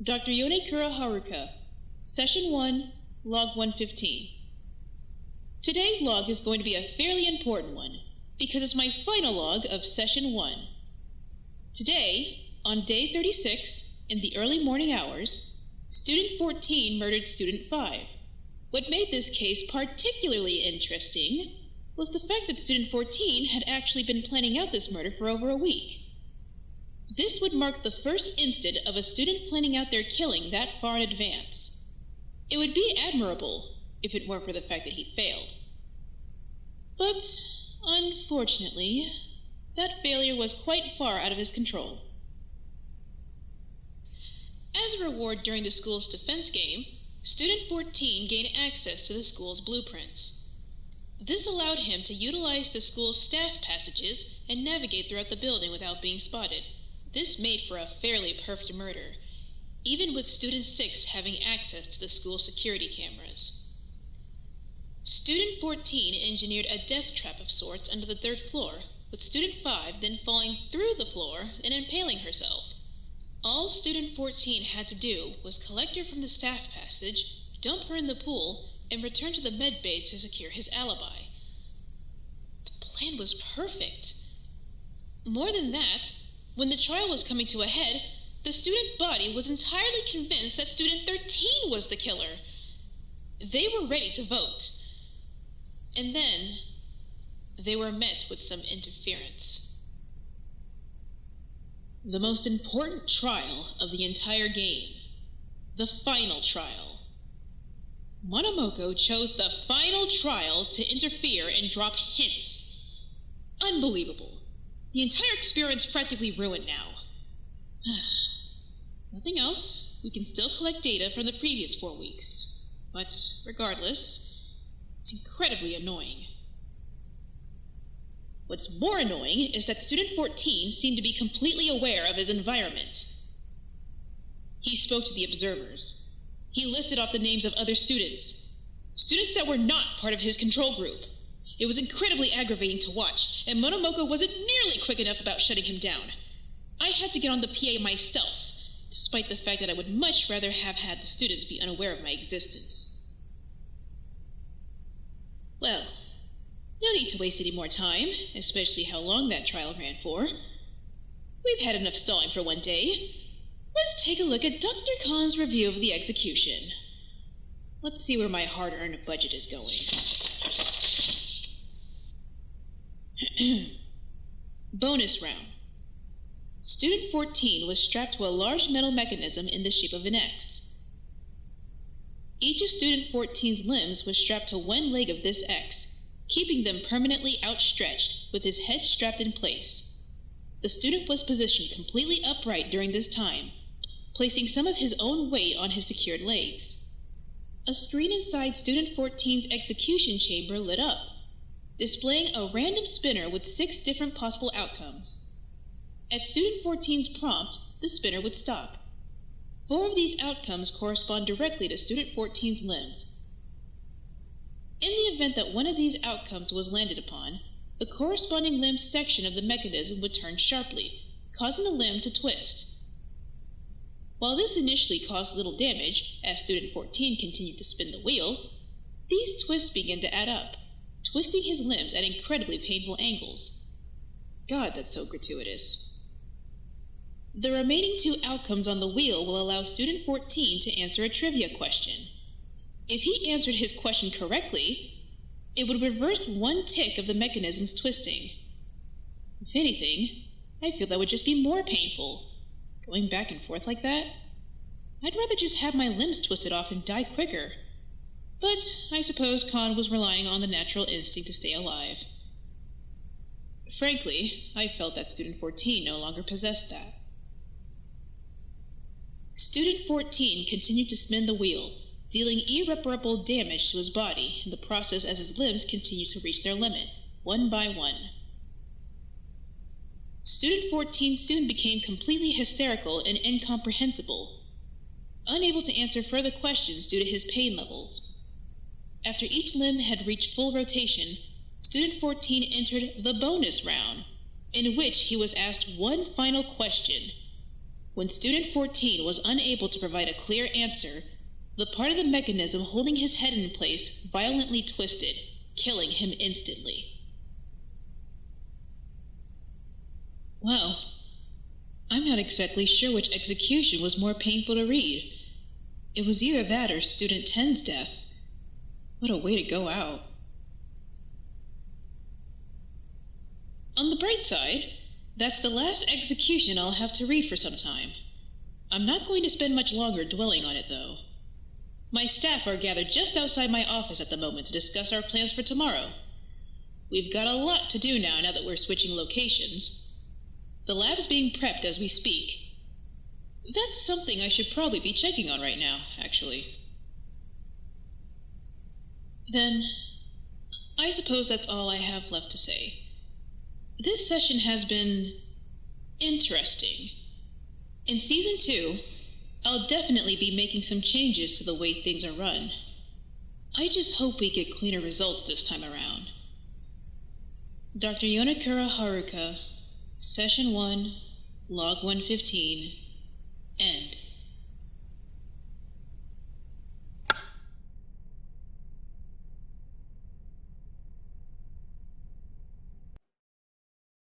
Dr. Yonekura Haruka, Session 1, Log 115. Today's log is going to be a fairly important one, because it's my final log of Session 1. Today, on day 36, in the early morning hours, Student 14 murdered Student 5. What made this case particularly interesting was the fact that Student 14 had actually been planning out this murder for over a week. This would mark the first instant of a student planning out their killing that far in advance. It would be admirable if it weren't for the fact that he failed. But, unfortunately, that failure was quite far out of his control. As a reward during the school's defense game, Student 14 gained access to the school's blueprints. This allowed him to utilize the school's staff passages and navigate throughout the building without being spotted. This made for a fairly perfect murder, even with Student 6 having access to the school's security cameras. Student 14 engineered a death trap of sorts under the 3rd floor, with Student 5 then falling through the floor and impaling herself. All Student 14 had to do was collect her from the staff passage, dump her in the pool, and return to the med bay to secure his alibi. The plan was perfect. More than that, when the trial was coming to a head, the student body was entirely convinced that Student 13 was the killer. They were ready to vote. And then, they were met with some interference. The most important trial of the entire game. The final trial. Monomoko chose the final trial to interfere and drop hints. Unbelievable. The entire experience practically ruined now. Nothing else. We can still collect data from the previous 4 weeks. But regardless, it's incredibly annoying. What's more annoying is that Student 14 seemed to be completely aware of his environment. He spoke to the observers. He listed off the names of other students that were not part of his control group. It was incredibly aggravating to watch, and Monomoko wasn't nearly quick enough about shutting him down. I had to get on the PA myself, despite the fact that I would much rather have had the students be unaware of my existence. Well, no need to waste any more time, especially how long that trial ran for. We've had enough stalling for one day. Let's take a look at Dr. Khan's review of the execution. Let's see where my hard-earned budget is going. Bonus round. Student 14 was strapped to a large metal mechanism in the shape of an X. Each of Student 14's limbs was strapped to one leg of this X, keeping them permanently outstretched with his head strapped in place. The student was positioned completely upright during this time, placing some of his own weight on his secured legs. A screen inside Student 14's execution chamber lit up, displaying a random spinner with 6 different possible outcomes. At Student 14's prompt, the spinner would stop. 4 of these outcomes correspond directly to Student 14's limbs. In the event that one of these outcomes was landed upon, the corresponding limb section of the mechanism would turn sharply, causing the limb to twist. While this initially caused little damage, as Student 14 continued to spin the wheel, these twists began to add up, twisting his limbs at incredibly painful angles. God, that's so gratuitous. The remaining 2 outcomes on the wheel will allow Student 14 to answer a trivia question. If he answered his question correctly, it would reverse 1 tick of the mechanism's twisting. If anything, I feel that would just be more painful. Going back and forth like that? I'd rather just have my limbs twisted off and die quicker. But I suppose Khan was relying on the natural instinct to stay alive. Frankly, I felt that Student 14 no longer possessed that. Student 14 continued to spin the wheel, dealing irreparable damage to his body in the process as his limbs continued to reach their limit, one by one. Student 14 soon became completely hysterical and incomprehensible, unable to answer further questions due to his pain levels. After each limb had reached full rotation, Student 14 entered the bonus round, in which he was asked one final question. When student 14 was unable to provide a clear answer, the part of the mechanism holding his head in place violently twisted, killing him instantly. Well, I'm not exactly sure which execution was more painful to read. It was either that or student 10's death. What a way to go out. On the bright side, that's the last execution I'll have to read for some time. I'm not going to spend much longer dwelling on it, though. My staff are gathered just outside my office at the moment to discuss our plans for tomorrow. We've got a lot to do now that we're switching locations. The lab's being prepped as we speak. That's something I should probably be checking on right now, actually. Then, I suppose that's all I have left to say. This session has been interesting. In Season 2, I'll definitely be making some changes to the way things are run. I just hope we get cleaner results this time around. Dr. Yonakura Haruka, Session 1, Log 115.